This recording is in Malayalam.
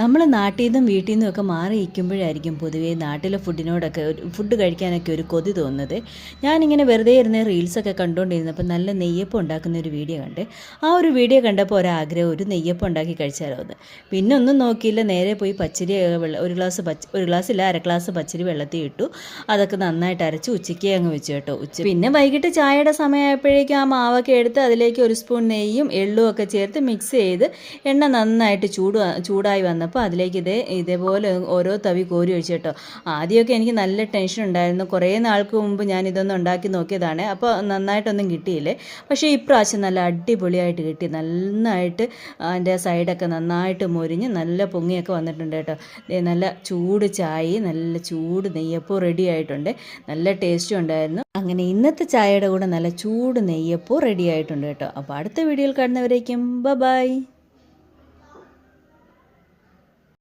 നമ്മൾ നാട്ടിൽ നിന്നും വീട്ടിൽ നിന്നും ഒക്കെ മാറി ഇരിക്കുമ്പോഴായിരിക്കും പൊതുവേ നാട്ടിലെ ഫുഡ് കഴിക്കാനൊക്കെ ഒരു കൊതി തോന്നുന്നത്. ഞാനിങ്ങനെ വെറുതെ ഇരുന്ന് റീൽസൊക്കെ കണ്ടുകൊണ്ടിരുന്നപ്പോൾ നല്ല നെയ്യപ്പം ഉണ്ടാക്കുന്ന ഒരു വീഡിയോ കണ്ട്. ആ ഒരു വീഡിയോ കണ്ടപ്പോൾ ഒരാഗ്രഹം ഒരു നെയ്യപ്പം ഉണ്ടാക്കി കഴിച്ചാലോ എന്ന്. പിന്നെ ഒന്നും നോക്കിയില്ല, നേരെ പോയി പച്ചരി ഒരു ഗ്ലാസ്സില്ല, അര ഗ്ലാസ് പച്ചരി വെള്ളത്തിൽ ഇട്ടു. അതൊക്കെ നന്നായിട്ട് അരച്ച് ഉച്ചയ്ക്ക് അങ്ങ് വെച്ചു കേട്ടോ. പിന്നെ വൈകിട്ട് ചായയുടെ സമയമായപ്പോഴേക്കും ആ മാവൊക്കെ എടുത്ത് അതിലേക്ക് ഒരു സ്പൂൺ നെയ്യും എള്ളും ഒക്കെ ചേർത്ത് മിക്സ് ചെയ്ത് എണ്ണ നന്നായിട്ട് ചൂടായി വന്നപ്പോൾ അതിലേക്ക് ഇതേപോലെ ഓരോ തവി കോരി ഒഴിച്ചു കേട്ടോ. ആദ്യമൊക്കെ എനിക്ക് നല്ല ടെൻഷൻ ഉണ്ടായിരുന്നു. കുറേ നാൾക്ക് മുമ്പ് ഞാൻ ഇതൊന്നും ഉണ്ടാക്കി നോക്കിയതാണ്. അപ്പോൾ നന്നായിട്ടൊന്നും കിട്ടിയില്ലേ. പക്ഷേ ഇപ്രാവശ്യം നല്ല അടിപൊളിയായിട്ട് കിട്ടി. നന്നായിട്ട് അതിൻ്റെ സൈഡൊക്കെ നന്നായിട്ട് മൊരിഞ്ഞ് നല്ല പൊങ്ങിയൊക്കെ വന്നിട്ടുണ്ട് കേട്ടോ. നല്ല ചൂട് ചായ, നല്ല ചൂട് നെയ്യപ്പവും റെഡി ആയിട്ടുണ്ട്. നല്ല ടേസ്റ്റും ഉണ്ടായിരുന്നു. അങ്ങനെ ഇന്നത്തെ ചായയുടെ കൂടെ നല്ല ചൂട് നെയ്യപ്പവും റെഡി ആയിട്ടുണ്ട് കേട്ടോ. അപ്പോൾ അടുത്ത വീഡിയോയിൽ കാണുന്നവരേക്കും ബൈ.